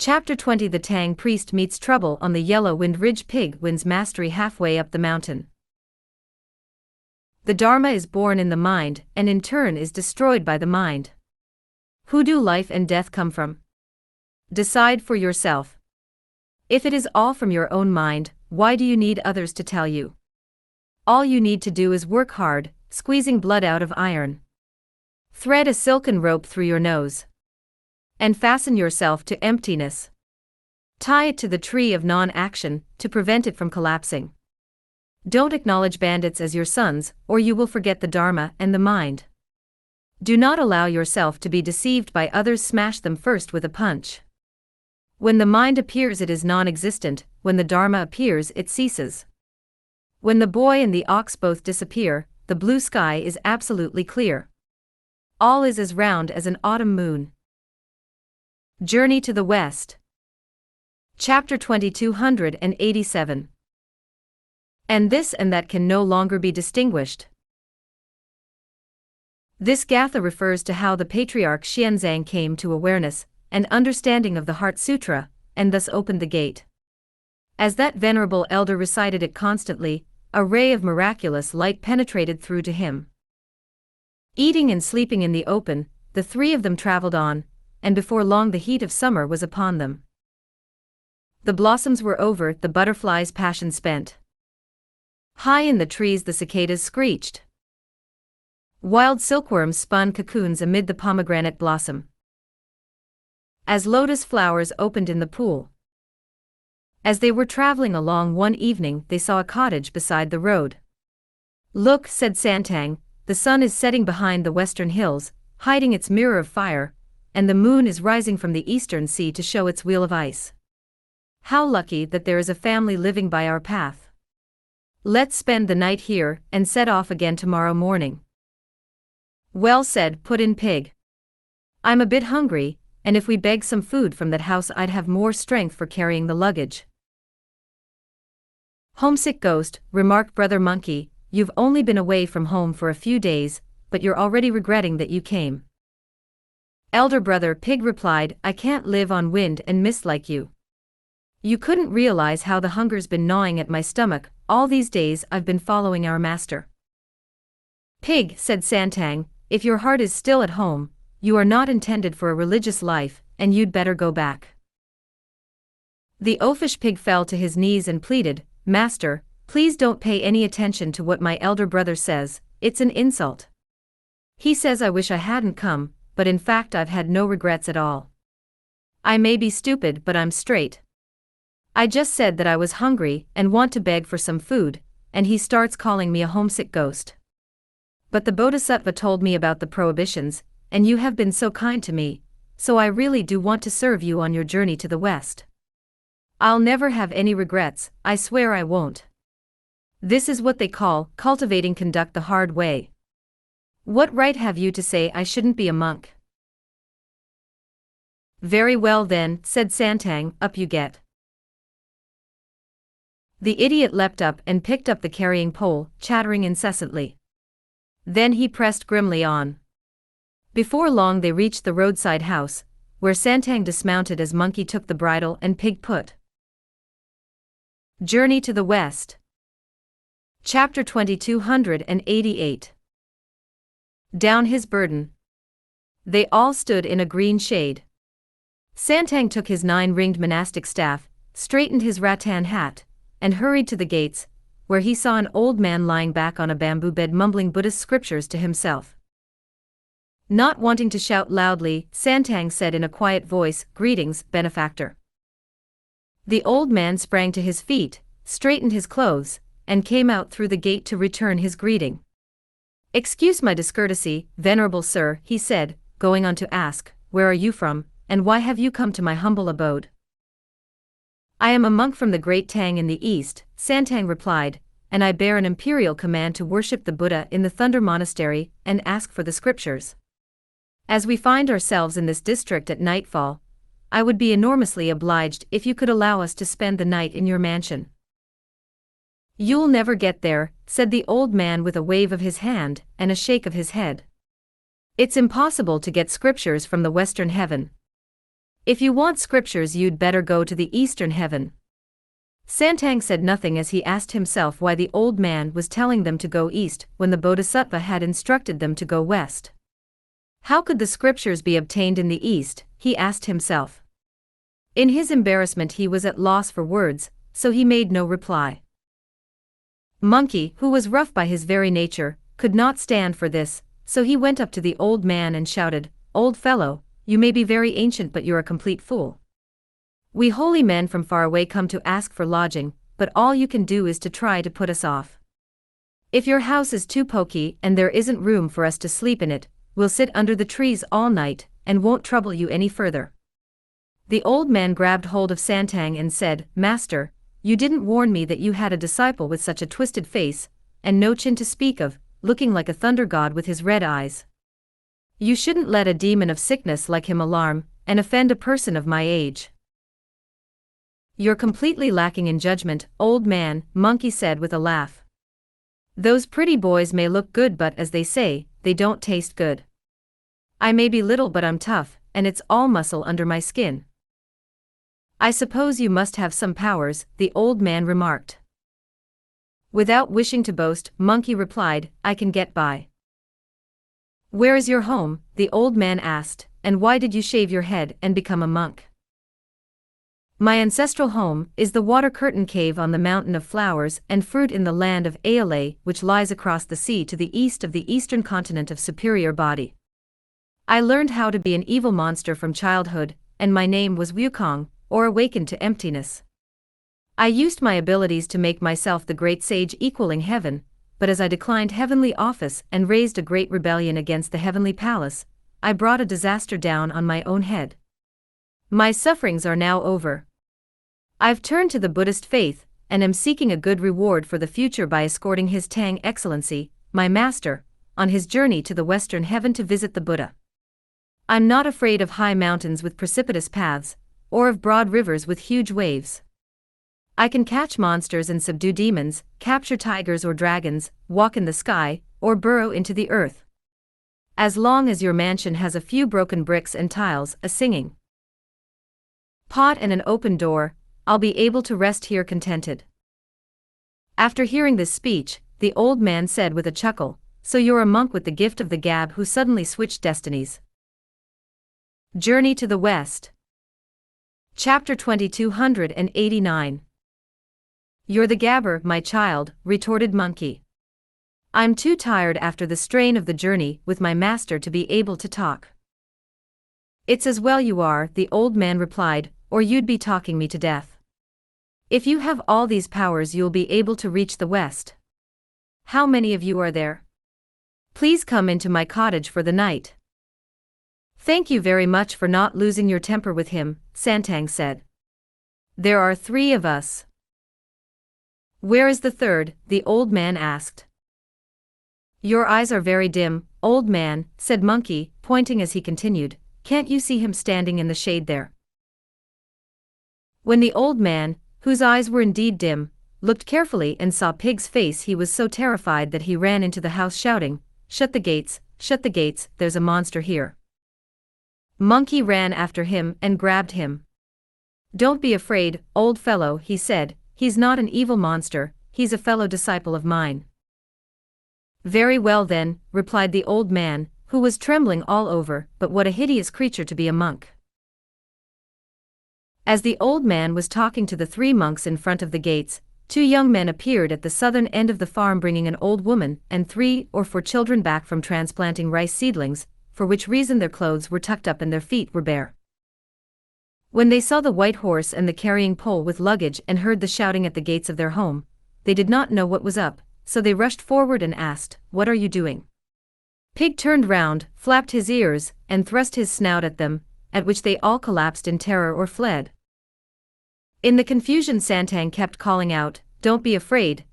Chapter 20 The Tang Priest Meets Trouble on the Yellow Wind Ridge. Pig wins mastery halfway up the mountain. The Dharma is born in the mind and in turn is destroyed by the mind. Who do life and death come from? Decide for yourself. If it is all from your own mind, why do you need others to tell you? All you need to do is work hard, squeezing blood out of iron. Thread a silken rope through your nose. And fasten yourself to emptiness. Tie it to the tree of non-action, to prevent it from collapsing. Don't acknowledge bandits as your sons, or you will forget the Dharma and the mind. Do not allow yourself to be deceived by others. Smash them first with a punch. When the mind appears, it is non-existent. When the Dharma appears, it ceases. When the boy and the ox both disappear, the blue sky is absolutely clear. All is as round as an autumn moon. Journey to the West. Chapter 2287. And this and that can no longer be distinguished. This gatha refers to how the patriarch Xianzang came to awareness and understanding of the Heart Sutra, and thus opened the gate. As that venerable elder recited it constantly, a ray of miraculous light penetrated through to him. Eating and sleeping in the open, the three of them traveled on, and before long the heat of summer was upon them. The blossoms were over, the butterflies' passion spent. High in the trees the cicadas screeched. Wild silkworms spun cocoons amid the pomegranate blossom. As lotus flowers opened in the pool. As they were traveling along one evening, they saw a cottage beside the road. "Look," said Santang, "the sun is setting behind the western hills, hiding its mirror of fire, and the moon is rising from the eastern sea to show its wheel of ice. How lucky that there is a family living by our path. Let's spend the night here and set off again tomorrow morning." "Well said," put in Pig. "I'm a bit hungry, and if we beg some food from that house I'd have more strength for carrying the luggage." "Homesick ghost," remarked Brother Monkey, "you've only been away from home for a few days, but you're already regretting that you came." Elder Brother Pig replied, "I can't live on wind and mist like you. You couldn't realize how the hunger's been gnawing at my stomach all these days I've been following our master." "Pig," said Santang, "if your heart is still at home, you are not intended for a religious life, and you'd better go back." The oafish pig fell to his knees and pleaded, "Master, please don't pay any attention to what my elder brother says, it's an insult. He says I wish I hadn't come, but in fact I've had no regrets at all. I may be stupid, but I'm straight. I just said that I was hungry and want to beg for some food, and he starts calling me a homesick ghost. But the Bodhisattva told me about the prohibitions, and you have been so kind to me, so I really do want to serve you on your journey to the West. I'll never have any regrets, I swear I won't. This is what they call cultivating conduct the hard way. What right have you to say I shouldn't be a monk?" "Very well then," said Santang, "up you get." The idiot leapt up and picked up the carrying pole, chattering incessantly. Then he pressed grimly on. Before long they reached the roadside house, where Santang dismounted as Monkey took the bridle and Pig put. Journey to the West. Chapter 2288. Down his burden. They all stood in a green shade. Santang took his 9-ringed monastic staff, straightened his rattan hat, and hurried to the gates, where he saw an old man lying back on a bamboo bed mumbling Buddhist scriptures to himself. Not wanting to shout loudly, Santang said in a quiet voice, "Greetings, benefactor." The old man sprang to his feet, straightened his clothes, and came out through the gate to return his greeting. "Excuse my discourtesy, venerable sir," he said, going on to ask, "Where are you from, and why have you come to my humble abode?" "I am a monk from the great Tang in the east," Santang replied, "and I bear an imperial command to worship the Buddha in the Thunder Monastery and ask for the scriptures. As we find ourselves in this district at nightfall, I would be enormously obliged if you could allow us to spend the night in your mansion." "You'll never get there," said the old man with a wave of his hand and a shake of his head. "It's impossible to get scriptures from the western heaven. If you want scriptures, you'd better go to the eastern heaven. Santang said nothing as he asked himself why the old man was telling them to go east when the Bodhisattva had instructed them to go west. How could the scriptures be obtained in the east, he asked himself. In his embarrassment he was at loss for words, so he made no reply. Monkey, who was rough by his very nature, could not stand for this, so he went up to the old man and shouted, "Old fellow, you may be very ancient but you're a complete fool. We holy men from far away come to ask for lodging, but all you can do is to try to put us off. If your house is too poky and there isn't room for us to sleep in it, we'll sit under the trees all night and won't trouble you any further." The old man grabbed hold of Santang and said, "Master, you didn't warn me that you had a disciple with such a twisted face, and no chin to speak of, looking like a thunder god with his red eyes. You shouldn't let a demon of sickness like him alarm and offend a person of my age." "You're completely lacking in judgment, old man," Monkey said with a laugh. "Those pretty boys may look good but as they say, they don't taste good. I may be little but I'm tough, and it's all muscle under my skin." "I suppose you must have some powers," the old man remarked. Without wishing to boast, Monkey replied, "I can get by." "Where is your home?" the old man asked, "and why did you shave your head and become a monk?" "My ancestral home is the water curtain cave on the mountain of flowers and fruit in the land of Aole, which lies across the sea to the east of the eastern continent of superior body. I learned how to be an evil monster from childhood, and my name was Wukong, or awakened to emptiness. I used my abilities to make myself the great sage equaling heaven, but as I declined heavenly office and raised a great rebellion against the heavenly palace, I brought a disaster down on my own head. My sufferings are now over. I've turned to the Buddhist faith, and am seeking a good reward for the future by escorting His Tang Excellency, my master, on his journey to the western heaven to visit the Buddha. I'm not afraid of high mountains with precipitous paths, or of broad rivers with huge waves. I can catch monsters and subdue demons, capture tigers or dragons, walk in the sky, or burrow into the earth. As long as your mansion has a few broken bricks and tiles, a singing pot and an open door, I'll be able to rest here contented." After hearing this speech, the old man said with a chuckle, "So you're a monk with the gift of the gab who suddenly switched destinies." Journey to the West. Chapter 2289. "You're the gabber, my child," retorted Monkey. "I'm too tired after the strain of the journey with my master to be able to talk." "It's as well you are," the old man replied, "or you'd be talking me to death. If you have all these powers you'll be able to reach the West. How many of you are there? Please come into my cottage for the night." "Thank you very much for not losing your temper with him," Santang said. "There are 3 of us." "Where is the third?" the old man asked. "Your eyes are very dim, old man," said Monkey, pointing as he continued, "can't you see him standing in the shade there?" When the old man, whose eyes were indeed dim, looked carefully and saw Pig's face, he was so terrified that he ran into the house shouting, shut the gates, there's a monster here." Monkey ran after him and grabbed him. "Don't be afraid, old fellow," he said, "he's not an evil monster, he's a fellow disciple of mine." "Very well then," replied the old man, who was trembling all over, "but what a hideous creature to be a monk." As the old man was talking to the 3 monks in front of the gates, 2 young men appeared at the southern end of the farm bringing an old woman and 3 or 4 children back from transplanting rice seedlings, for which reason their clothes were tucked up and their feet were bare. When they saw the white horse and the carrying pole with luggage and heard the shouting at the gates of their home, they did not know what was up, so they rushed forward and asked, "What are you doing?" Pig turned round, flapped his ears, and thrust his snout at them, at which they all collapsed in terror or fled. In the confusion Santang kept calling out, don't be afraid,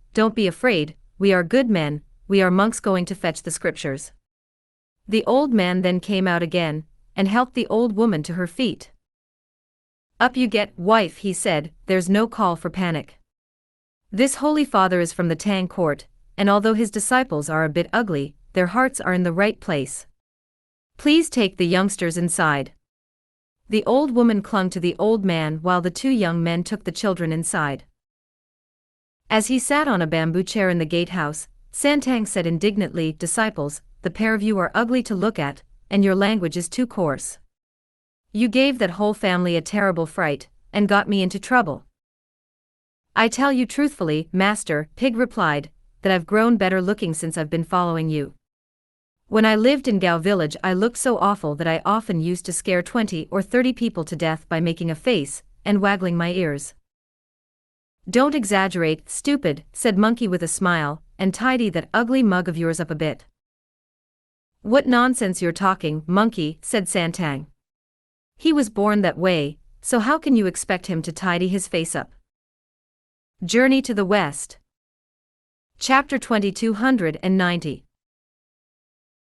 we are good men, we are monks going to fetch the scriptures." The old man then came out again, and helped the old woman to her feet. "Up you get, wife," he said, "there's no call for panic. This holy father is from the Tang court, and although his disciples are a bit ugly, their hearts are in the right place. Please take the youngsters inside." The old woman clung to the old man while the two young men took the children inside. As he sat on a bamboo chair in the gatehouse, Santang said indignantly, "Disciples, the pair of you are ugly to look at, and your language is too coarse. You gave that whole family a terrible fright, and got me into trouble." "I tell you truthfully, Master," Pig replied, "that I've grown better looking since I've been following you. When I lived in Gao village I looked so awful that I often used to scare 20 or 30 people to death by making a face, and waggling my ears." "Don't exaggerate, stupid," said Monkey with a smile, "and tidy that ugly mug of yours up a bit." "What nonsense you're talking, Monkey," said Santang. "He was born that way, so how can you expect him to tidy his face up?" Journey to the West. Chapter 2290.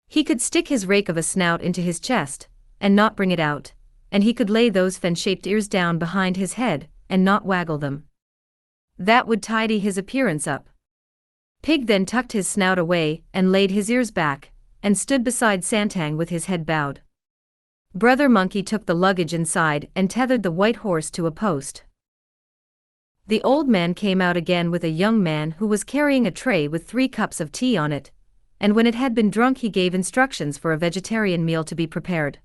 He could stick his rake of a snout into his chest, and not bring it out, and he could lay those fan-shaped ears down behind his head, and not waggle them. That would tidy his appearance up. Pig then tucked his snout away, and laid his ears back, and stood beside Santang with his head bowed. Brother Monkey took the luggage inside and tethered the white horse to a post. The old man came out again with a young man who was carrying a tray with 3 cups of tea on it, and when it had been drunk he gave instructions for a vegetarian meal to be prepared.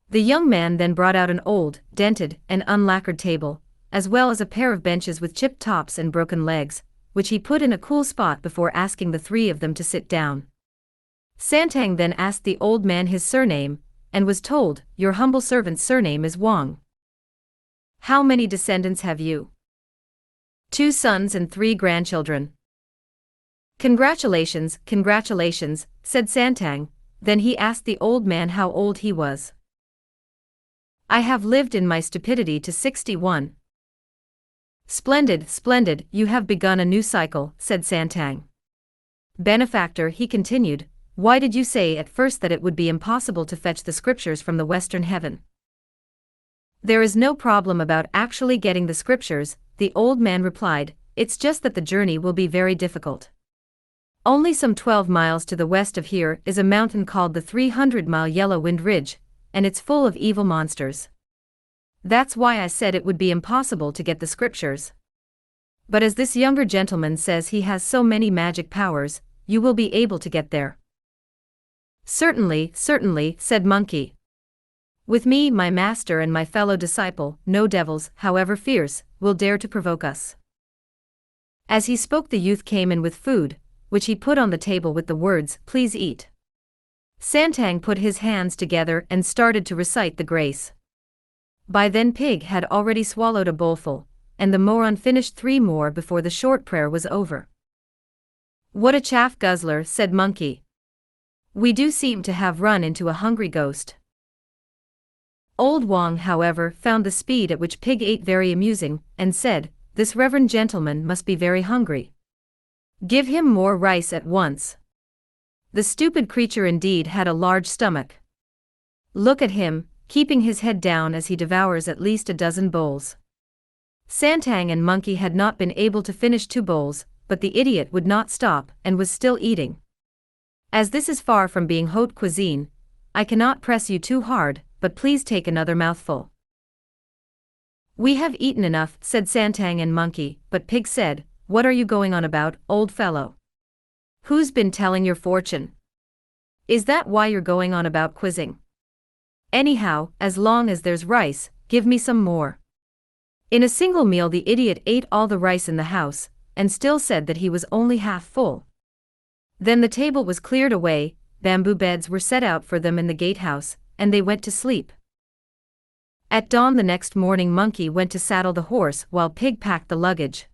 The young man then brought out an old, dented, and unlacquered table, as well as a pair of benches with chipped tops and broken legs, which he put in a cool spot before asking the 3 of them to sit down. Santang then asked the old man his surname, and was told, "Your humble servant's surname is Wang." "How many descendants have you?" "2 sons and 3 grandchildren." "Congratulations, congratulations," said Santang. Then he asked the old man how old he was. "I have lived in my stupidity to 61. "Splendid, splendid, you have begun a new cycle," said Santang. "Benefactor," he continued, "why did you say at first that it would be impossible to fetch the scriptures from the western heaven?" "There is no problem about actually getting the scriptures," the old man replied, "it's just that the journey will be very difficult. Only some 12 miles to the west of here is a mountain called the 300-mile Yellow Wind Ridge, and it's full of evil monsters. That's why I said it would be impossible to get the scriptures. But as this younger gentleman says he has so many magic powers, you will be able to get there." "Certainly, certainly," said Monkey. "With me, my master and my fellow disciple, no devils, however fierce, will dare to provoke us." As he spoke the youth came in with food, which he put on the table with the words, "Please eat." Santang put his hands together and started to recite the grace. By then Pig had already swallowed a bowlful, and the moron finished 3 more before the short prayer was over. "What a chaff guzzler," said Monkey. "We do seem to have run into a hungry ghost." Old Wang, however, found the speed at which Pig ate very amusing, and said, "This reverend gentleman must be very hungry. Give him more rice at once." The stupid creature indeed had a large stomach. Look at him, keeping his head down as he devours at least a dozen bowls. Santang and Monkey had not been able to finish 2 bowls, but the idiot would not stop and was still eating. "As this is far from being haute cuisine, I cannot press you too hard, but please take another mouthful." "We have eaten enough," said Santang and Monkey, but Pig said, "What are you going on about, old fellow? Who's been telling your fortune? Is that why you're going on about quizzing? Anyhow, as long as there's rice, give me some more." In a single meal the idiot ate all the rice in the house, and still said that he was only half full. Then the table was cleared away, bamboo beds were set out for them in the gatehouse, and they went to sleep. At dawn the next morning Monkey went to saddle the horse while Pig packed the luggage.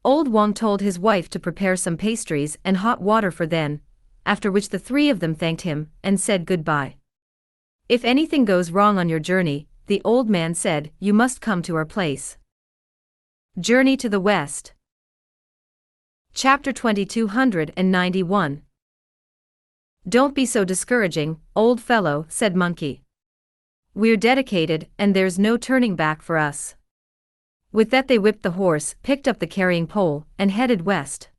Old Wang told his wife to prepare some pastries and hot water for them, after which the 3 of them thanked him and said goodbye. "If anything goes wrong on your journey," the old man said, "you must come to our place." Journey to the West. Chapter 2291. "Don't be so discouraging, old fellow," said Monkey. "We're dedicated, and there's no turning back for us." With that they whipped the horse, picked up the carrying pole, and headed west.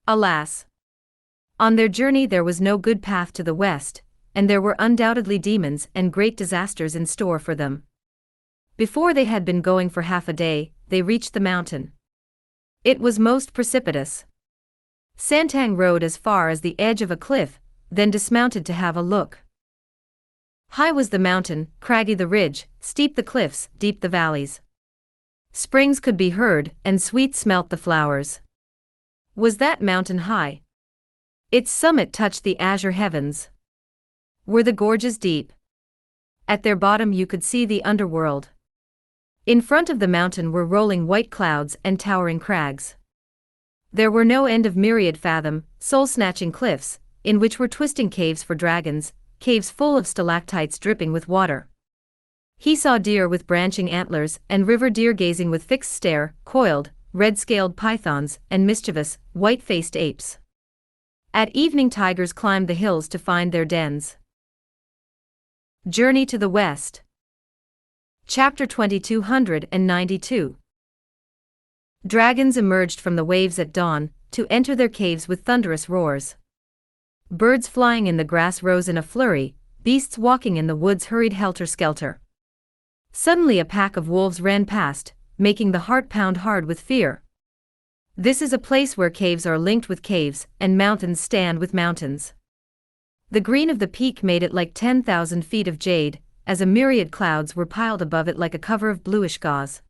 Alas! On their journey there was no good path to the west, and there were undoubtedly demons and great disasters in store for them. Before they had been going for half a day, they reached the mountain. It was most precipitous. Santang rode as far as the edge of a cliff, then dismounted to have a look. High was the mountain, craggy the ridge, steep the cliffs, deep the valleys. Springs could be heard, and sweet smelt the flowers. Was that mountain high? Its summit touched the azure heavens. Were the gorges deep? At their bottom you could see the underworld. In front of the mountain were rolling white clouds and towering crags. There were no end of myriad fathom, soul-snatching cliffs, in which were twisting caves for dragons, caves full of stalactites dripping with water. He saw deer with branching antlers and river deer gazing with fixed stare, coiled, red-scaled pythons, and mischievous, white-faced apes. At evening tigers climbed the hills to find their dens. Journey to the West. Chapter 2292. Dragons emerged from the waves at dawn, to enter their caves with thunderous roars. Birds flying in the grass rose in a flurry, beasts walking in the woods hurried helter-skelter. Suddenly a pack of wolves ran past, making the heart pound hard with fear. This is a place where caves are linked with caves, and mountains stand with mountains. The green of the peak made it like 10,000 feet of jade, as a myriad clouds were piled above it like a cover of bluish gauze.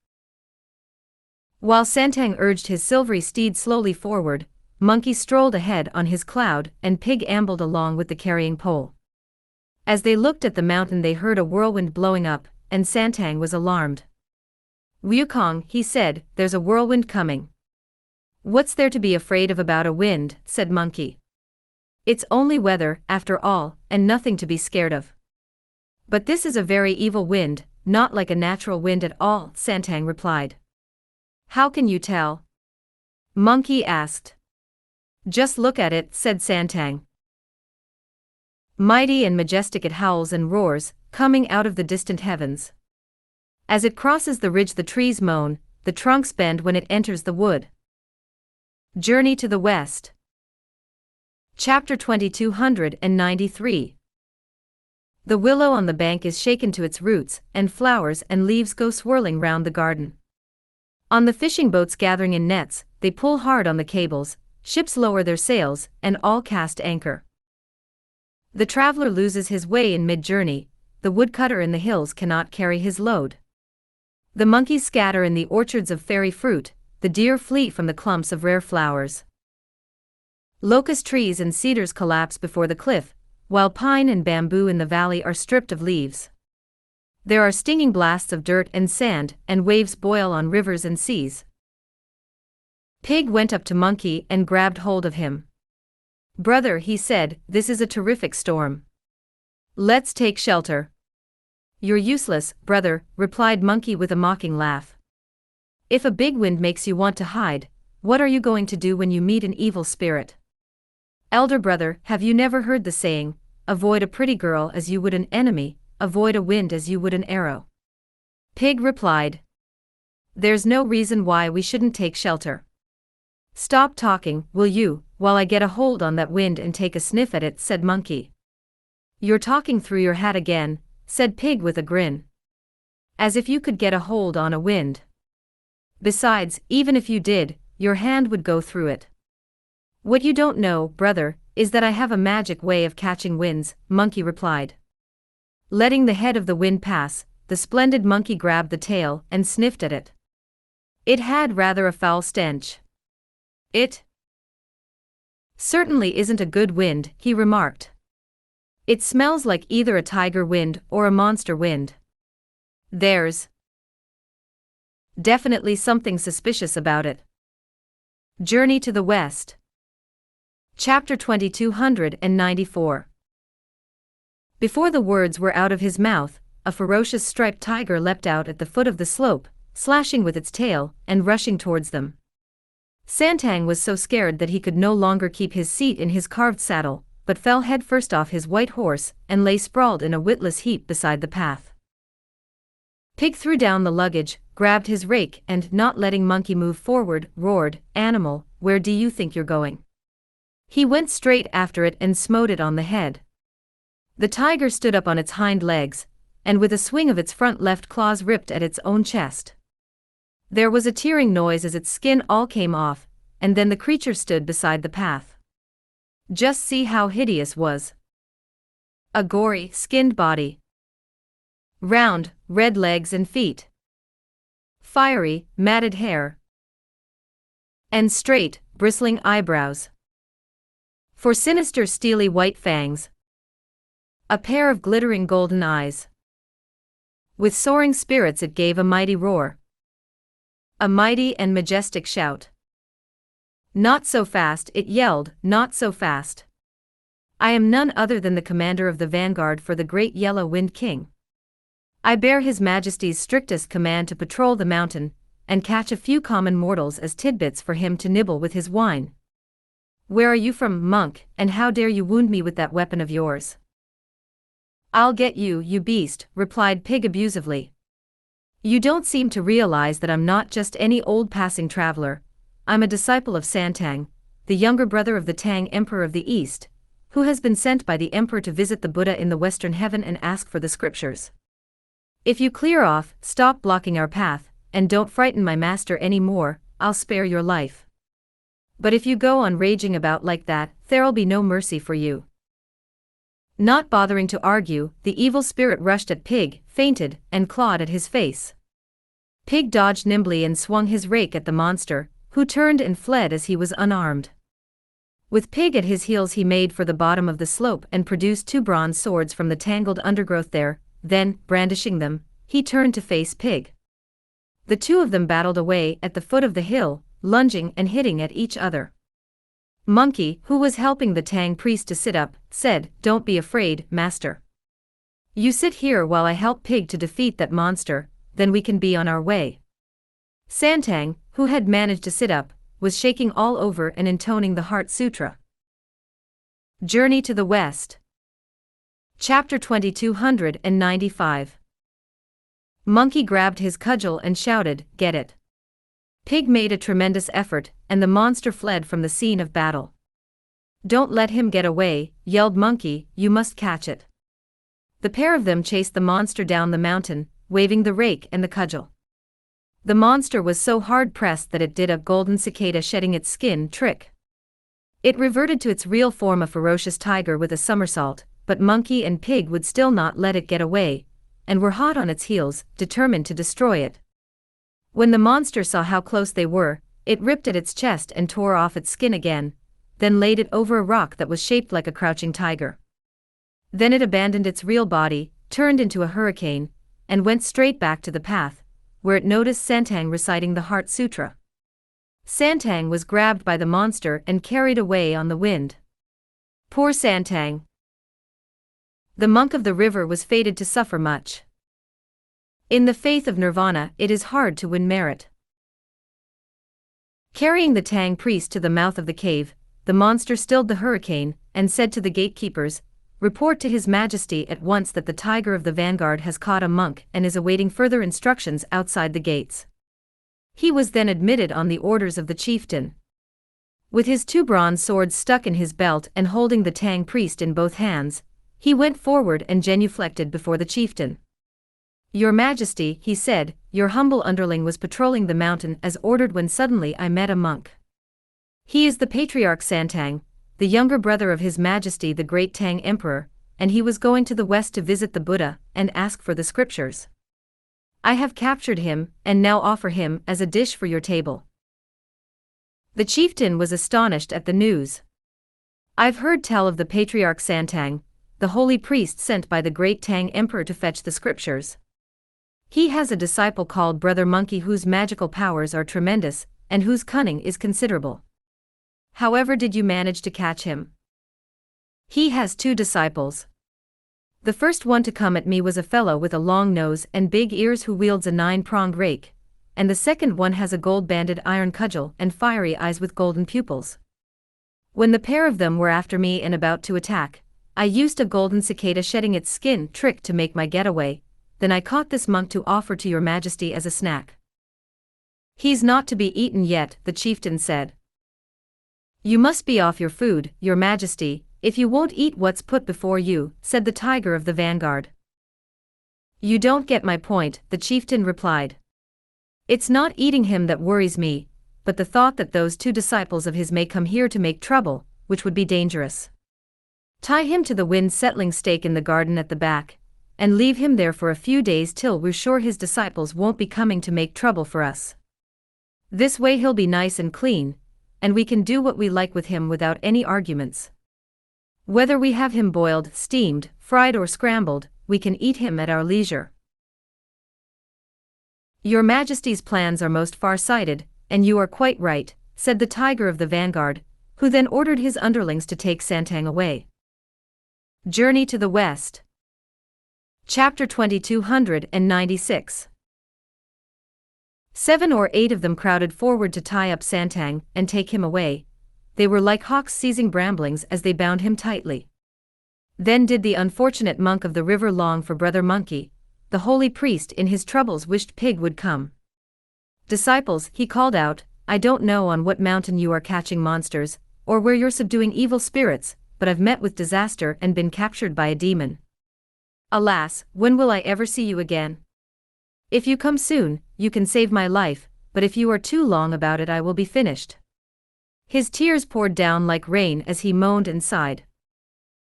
While Santang urged his silvery steed slowly forward, Monkey strolled ahead on his cloud, and Pig ambled along with the carrying pole. As they looked at the mountain they heard a whirlwind blowing up, and Santang was alarmed. "Wukong," he said, "there's a whirlwind coming." "What's there to be afraid of about a wind?" said Monkey. "It's only weather, after all, and nothing to be scared of." "But this is a very evil wind, not like a natural wind at all," Santang replied. "How can you tell?" Monkey asked. "Just look at it," said Santang. Mighty and majestic it howls and roars, coming out of the distant heavens. As it crosses the ridge the trees moan, the trunks bend when it enters the wood. Journey to the West. Chapter 2293. The willow on the bank is shaken to its roots, and flowers and leaves go swirling round the garden. On the fishing boats gathering in nets, they pull hard on the cables, ships lower their sails, and all cast anchor. The traveler loses his way in mid-journey, the woodcutter in the hills cannot carry his load. The monkeys scatter in the orchards of fairy fruit, the deer flee from the clumps of rare flowers. Locust trees and cedars collapse before the cliff, while pine and bamboo in the valley are stripped of leaves. There are stinging blasts of dirt and sand, and waves boil on rivers and seas. Pig went up to Monkey and grabbed hold of him. "Brother," he said, "this is a terrific storm. Let's take shelter." "You're useless, brother," replied Monkey with a mocking laugh. "If a big wind makes you want to hide, what are you going to do when you meet an evil spirit? Elder brother, have you never heard the saying, 'Avoid a pretty girl as you would an enemy, avoid a wind as you would an arrow'?" Pig replied. "There's no reason why we shouldn't take shelter." "Stop talking, will you, while I get a hold on that wind and take a sniff at it," said Monkey. "You're talking through your hat again," said Pig with a grin. "As if you could get a hold on a wind. Besides, even if you did, your hand would go through it." "What you don't know, brother, is that I have a magic way of catching winds," Monkey replied. Letting the head of the wind pass, the splendid monkey grabbed the tail and sniffed at it. It had rather a foul stench. "It certainly isn't a good wind," he remarked. "It smells like either a tiger wind or a monster wind. There's definitely something suspicious about it." Journey to the West. Chapter 2294. Before the words were out of his mouth, a ferocious striped tiger leapt out at the foot of the slope, slashing with its tail, and rushing towards them. Santang was so scared that he could no longer keep his seat in his carved saddle, but fell headfirst off his white horse, and lay sprawled in a witless heap beside the path. Pig threw down the luggage, grabbed his rake and, not letting Monkey move forward, roared, "Animal, where do you think you're going?" He went straight after it and smote it on the head. The tiger stood up on its hind legs, and with a swing of its front left claws ripped at its own chest. There was a tearing noise as its skin all came off, and then the creature stood beside the path. Just see how hideous was. A gory, skinned body. Round, red legs and feet. Fiery, matted hair. And straight, bristling eyebrows. For sinister steely white fangs. A pair of glittering golden eyes. With soaring spirits it gave a mighty roar. A mighty and majestic shout. Not so fast, it yelled, not so fast. I am none other than the commander of the vanguard for the great Yellow Wind King. I bear His Majesty's strictest command to patrol the mountain, and catch a few common mortals as tidbits for him to nibble with his wine. Where are you from, monk, and how dare you wound me with that weapon of yours? I'll get you, you beast, replied Pig abusively. You don't seem to realize that I'm not just any old passing traveler. I'm a disciple of Santang, the younger brother of the Tang Emperor of the East, who has been sent by the Emperor to visit the Buddha in the Western Heaven and ask for the scriptures. If you clear off, stop blocking our path, and don't frighten my master any more, I'll spare your life. But if you go on raging about like that, there'll be no mercy for you. Not bothering to argue, the evil spirit rushed at Pig, fainted, and clawed at his face. Pig dodged nimbly and swung his rake at the monster, who turned and fled as he was unarmed. With Pig at his heels he made for the bottom of the slope and produced 2 bronze swords from the tangled undergrowth there, then, brandishing them, he turned to face Pig. The two of them battled away at the foot of the hill, lunging and hitting at each other. Monkey, who was helping the Tang priest to sit up, said, "Don't be afraid, master. You sit here while I help Pig to defeat that monster, then we can be on our way." Santang, who had managed to sit up, was shaking all over and intoning the Heart Sutra. Journey to the West. Chapter 2295. Monkey grabbed his cudgel and shouted, "Get it." Pig made a tremendous effort, and the monster fled from the scene of battle. "Don't let him get away," yelled Monkey, "you must catch it." The pair of them chased the monster down the mountain, waving the rake and the cudgel. The monster was so hard-pressed that it did a golden cicada shedding its skin trick. It reverted to its real form, a ferocious tiger with a somersault, but Monkey and Pig would still not let it get away, and were hot on its heels, determined to destroy it. When the monster saw how close they were, it ripped at its chest and tore off its skin again, then laid it over a rock that was shaped like a crouching tiger. Then it abandoned its real body, turned into a hurricane, and went straight back to the path, where it noticed Santang reciting the Heart Sutra. Santang was grabbed by the monster and carried away on the wind. Poor Santang. The monk of the river was fated to suffer much. In the faith of Nirvana, it is hard to win merit. Carrying the Tang priest to the mouth of the cave, the monster stilled the hurricane, and said to the gatekeepers, "Report to His Majesty at once that the tiger of the vanguard has caught a monk and is awaiting further instructions outside the gates." He was then admitted on the orders of the chieftain. With his 2 bronze swords stuck in his belt and holding the Tang priest in both hands, he went forward and genuflected before the chieftain. "Your Majesty," he said, "your humble underling was patrolling the mountain as ordered when suddenly I met a monk. He is the Patriarch Santang, the younger brother of His Majesty the Great Tang Emperor, and he was going to the west to visit the Buddha and ask for the scriptures. I have captured him, and now offer him as a dish for your table." The chieftain was astonished at the news. "I've heard tell of the Patriarch Santang, the holy priest sent by the Great Tang Emperor to fetch the scriptures. He has a disciple called Brother Monkey whose magical powers are tremendous, and whose cunning is considerable. However did you manage to catch him?" "He has 2 disciples. The first one to come at me was a fellow with a long nose and big ears who wields a 9-pronged rake, and the second one has a gold-banded iron cudgel and fiery eyes with golden pupils. When the pair of them were after me and about to attack, I used a golden cicada shedding its skin trick to make my getaway. Then I caught this monk to offer to your Majesty as a snack." "He's not to be eaten yet," the chieftain said. "You must be off your food, your Majesty. "If you won't eat what's put before you," said the tiger of the vanguard. "You don't get my point," the chieftain replied. "It's not eating him that worries me, but the thought that those 2 disciples of his may come here to make trouble, which would be dangerous. Tie him to the wind-settling stake in the garden at the back, and leave him there for a few days till we're sure his disciples won't be coming to make trouble for us. This way he'll be nice and clean, and we can do what we like with him without any arguments. Whether we have him boiled, steamed, fried or scrambled, we can eat him at our leisure." "Your Majesty's plans are most far-sighted, and you are quite right," said the tiger of the vanguard, who then ordered his underlings to take Santang away. Journey to the West. Chapter 2296. 7 or 8 of them crowded forward to tie up Santang and take him away. They were like hawks seizing bramblings as they bound him tightly. Then did the unfortunate monk of the river long for Brother Monkey. The holy priest in his troubles wished Pig would come. "Disciples," he called out, "I don't know on what mountain you are catching monsters, or where you're subduing evil spirits, but I've met with disaster and been captured by a demon. Alas, when will I ever see you again? If you come soon, you can save my life, but if you are too long about it I will be finished." His tears poured down like rain as he moaned and sighed.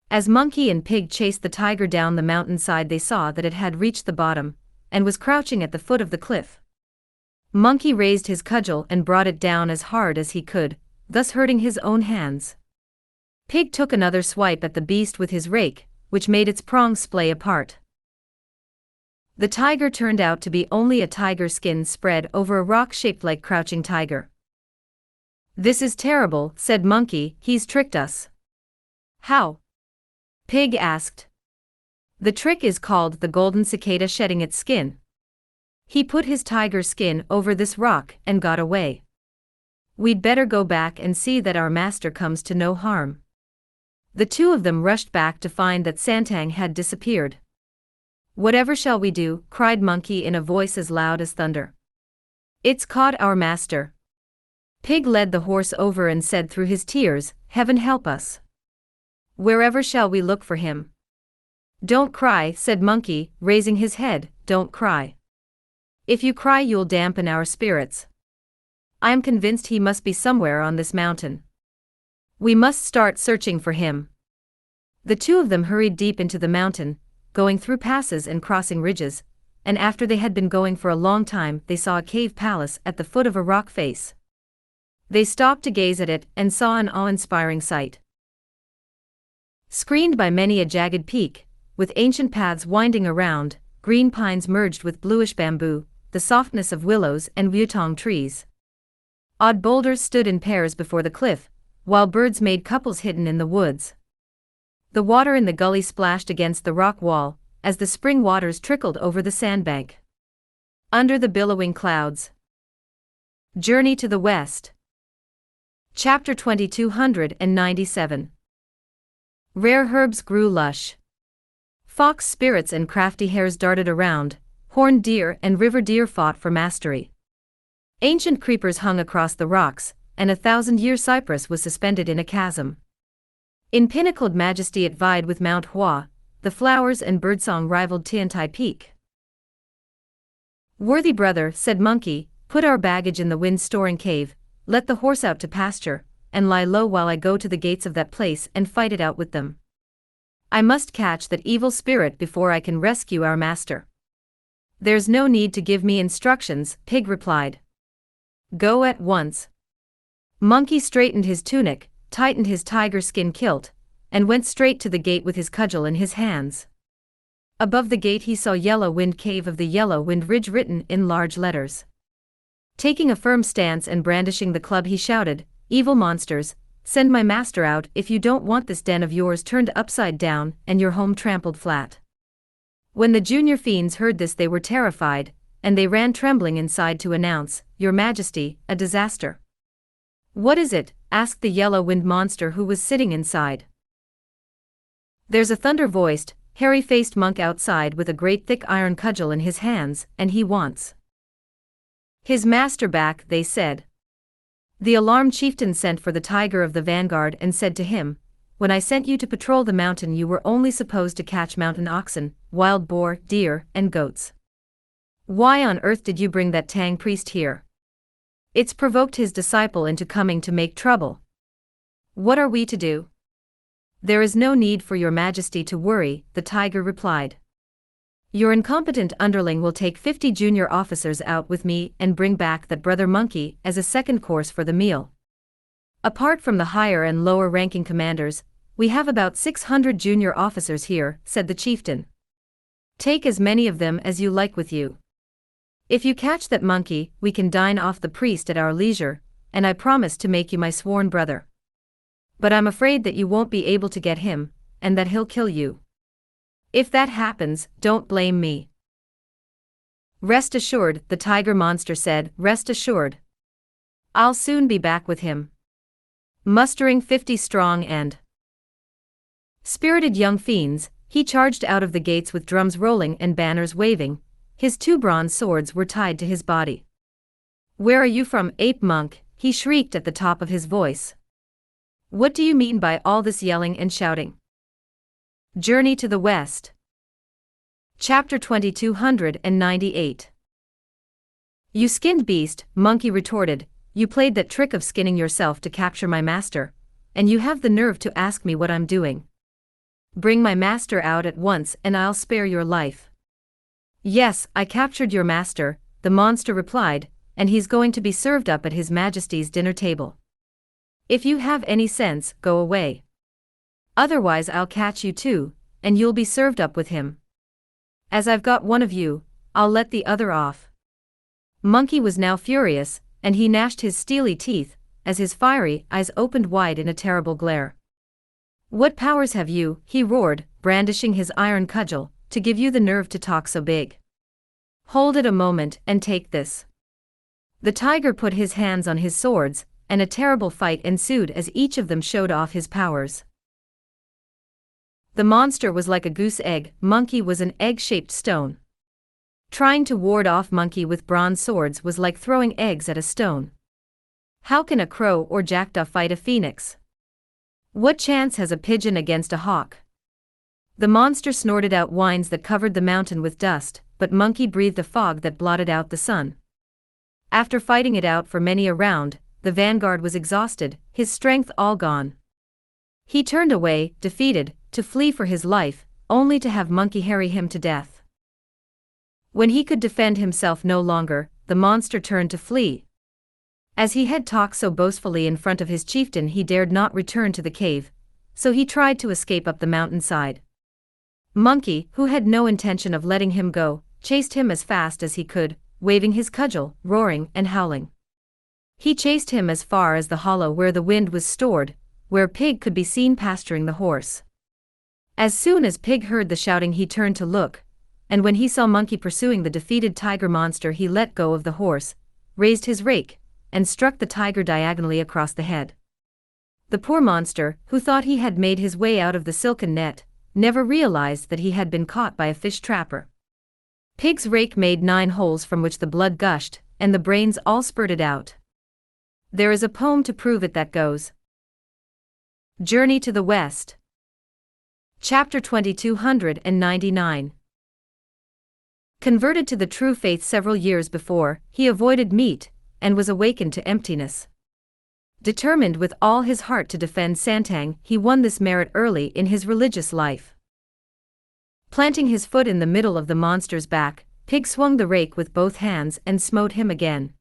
As Monkey and Pig chased the tiger down the mountainside, they saw that it had reached the bottom, and was crouching at the foot of the cliff. Monkey raised his cudgel and brought it down as hard as he could, thus hurting his own hands. Pig took another swipe at the beast with his rake, which made its prongs splay apart. The tiger turned out to be only a tiger skin spread over a rock shaped like crouching tiger. "This is terrible," said Monkey, "he's tricked us." "How?" Pig asked. "The trick is called the golden cicada shedding its skin. He put his tiger skin over this rock and got away. We'd better go back and see that our master comes to no harm." The 2 of them rushed back to find that Santang had disappeared. "Whatever shall we do?" cried Monkey in a voice as loud as thunder. "It's caught our master." Pig led the horse over and said through his tears, "Heaven help us. Wherever shall we look for him?" "Don't cry," said Monkey, raising his head, "don't cry. If you cry you'll dampen our spirits. I am convinced he must be somewhere on this mountain. We must start searching for him." The 2 of them hurried deep into the mountain, going through passes and crossing ridges, and after they had been going for a long time they saw a cave palace at the foot of a rock face. They stopped to gaze at it and saw an awe-inspiring sight. Screened by many a jagged peak, with ancient paths winding around, green pines merged with bluish bamboo, the softness of willows and wutong trees. Odd boulders stood in pairs before the cliff, while birds made couples hidden in the woods. The water in the gully splashed against the rock wall, as the spring waters trickled over the sandbank. Under the billowing clouds. Journey to the West. Chapter 2297. Rare herbs grew lush. Fox spirits and crafty hares darted around, horned deer and river deer fought for mastery. Ancient creepers hung across the rocks, and 1,000-year cypress was suspended in a chasm. In pinnacled majesty it vied with Mount Hua, the flowers and birdsong rivaled Tiantai Peak. "Worthy brother," said Monkey, "put our baggage in the wind-storing cave, let the horse out to pasture, and lie low while I go to the gates of that place and fight it out with them. I must catch that evil spirit before I can rescue our master." "There's no need to give me instructions," Pig replied. "Go at once." Monkey straightened his tunic, tightened his tiger skin kilt, and went straight to the gate with his cudgel in his hands. Above the gate he saw Yellow Wind Cave of the Yellow Wind Ridge written in large letters. Taking a firm stance and brandishing the club he shouted, "Evil monsters, send my master out if you don't want this den of yours turned upside down and your home trampled flat." When the junior fiends heard this they were terrified, and they ran trembling inside to announce, "Your Majesty, a disaster." "What is it?" asked the yellow wind monster who was sitting inside. "There's a thunder-voiced, hairy-faced monk outside with a great thick iron cudgel in his hands, and he wants his master back," they said. The alarmed chieftain sent for the tiger of the vanguard and said to him, when I sent you to patrol the mountain you were only supposed to catch mountain oxen, wild boar, deer, and goats. Why on earth did you bring that Tang priest here? It's provoked his disciple into coming to make trouble. What are we to do? There is no need for your majesty to worry, the tiger replied. Your incompetent underling will take 50 junior officers out with me and bring back that brother monkey as a second course for the meal. Apart from the higher and lower ranking commanders, we have about 600 junior officers here, said the chieftain. Take as many of them as you like with you. If you catch that monkey, we can dine off the priest at our leisure, and I promise to make you my sworn brother. But I'm afraid that you won't be able to get him, and that he'll kill you. If that happens, don't blame me. Rest assured, the tiger monster said, rest assured. I'll soon be back with him. Mustering 50 strong and spirited young fiends, he charged out of the gates with drums rolling and banners waving. His 2 bronze swords were tied to his body. Where are you from, ape monk? He shrieked at the top of his voice. What do you mean by all this yelling and shouting? Journey to the West. Chapter 2298. You skinned beast, Monkey retorted, you played that trick of skinning yourself to capture my master, and you have the nerve to ask me what I'm doing. Bring my master out at once and I'll spare your life. Yes, I captured your master, the monster replied, and he's going to be served up at His Majesty's dinner table. If you have any sense, go away. Otherwise I'll catch you too, and you'll be served up with him. As I've got one of you, I'll let the other off. Monkey was now furious, and he gnashed his steely teeth, as his fiery eyes opened wide in a terrible glare. What powers have you, he roared, brandishing his iron cudgel, to give you the nerve to talk so big? Hold it a moment and take this. The tiger put his hands on his swords, and a terrible fight ensued as each of them showed off his powers. The monster was like a goose egg, Monkey was an egg-shaped stone. Trying to ward off Monkey with bronze swords was like throwing eggs at a stone. How can a crow or jackdaw fight a phoenix? What chance has a pigeon against a hawk? The monster snorted out whines that covered the mountain with dust, but Monkey breathed a fog that blotted out the sun. After fighting it out for many a round, the vanguard was exhausted, his strength all gone. He turned away, defeated, to flee for his life, only to have Monkey harry him to death. When he could defend himself no longer, the monster turned to flee. As he had talked so boastfully in front of his chieftain, he dared not return to the cave, so he tried to escape up the mountainside. Monkey, who had no intention of letting him go, chased him as fast as he could, waving his cudgel, roaring and howling. He chased him as far as the hollow where the wind was stored, where Pig could be seen pasturing the horse. As soon as Pig heard the shouting he turned to look, and when he saw Monkey pursuing the defeated tiger monster he let go of the horse, raised his rake, and struck the tiger diagonally across the head. The poor monster, who thought he had made his way out of the silken net, never realized that he had been caught by a fish trapper. Pig's rake made 9 holes from which the blood gushed, and the brains all spurted out. There is a poem to prove it that goes. Journey to the West. Chapter 2299. Converted to the true faith several years before, he avoided meat, and was awakened to emptiness. Determined with all his heart to defend Santang, he won this merit early in his religious life. Planting his foot in the middle of the monster's back, Pig swung the rake with both hands and smote him again.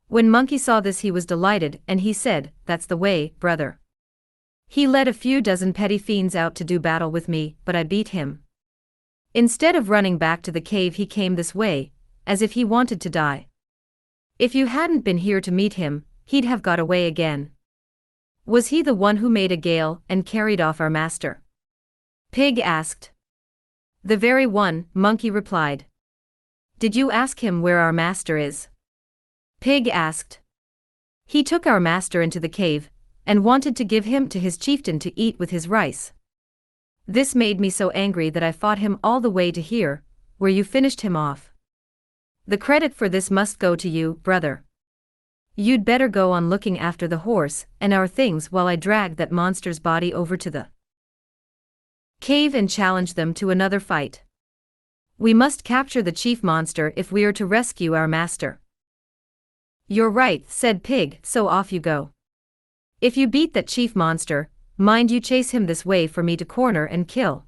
When Monkey saw this he was delighted, and he said, "That's the way, brother." He led a few dozen petty fiends out to do battle with me, but I beat him. Instead of running back to the cave he came this way, as if he wanted to die. If you hadn't been here to meet him, he'd have got away again. Was he the one who made a gale and carried off our master? Pig asked. The very one, Monkey replied. Did you ask him where our master is? Pig asked. He took our master into the cave, and wanted to give him to his chieftain to eat with his rice. This made me so angry that I fought him all the way to here, where you finished him off. The credit for this must go to you, brother. You'd better go on looking after the horse and our things while I drag that monster's body over to the cave and challenge them to another fight. We must capture the chief monster if we are to rescue our master. You're right, said Pig, so off you go. If you beat that chief monster, mind you chase him this way for me to corner and kill.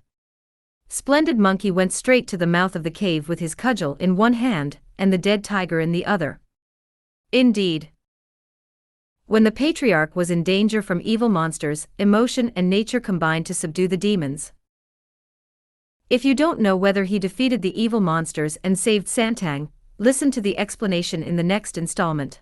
Splendid Monkey went straight to the mouth of the cave with his cudgel in one hand and the dead tiger in the other. Indeed. When the patriarch was in danger from evil monsters, emotion and nature combined to subdue the demons. If you don't know whether he defeated the evil monsters and saved Santang, listen to the explanation in the next installment.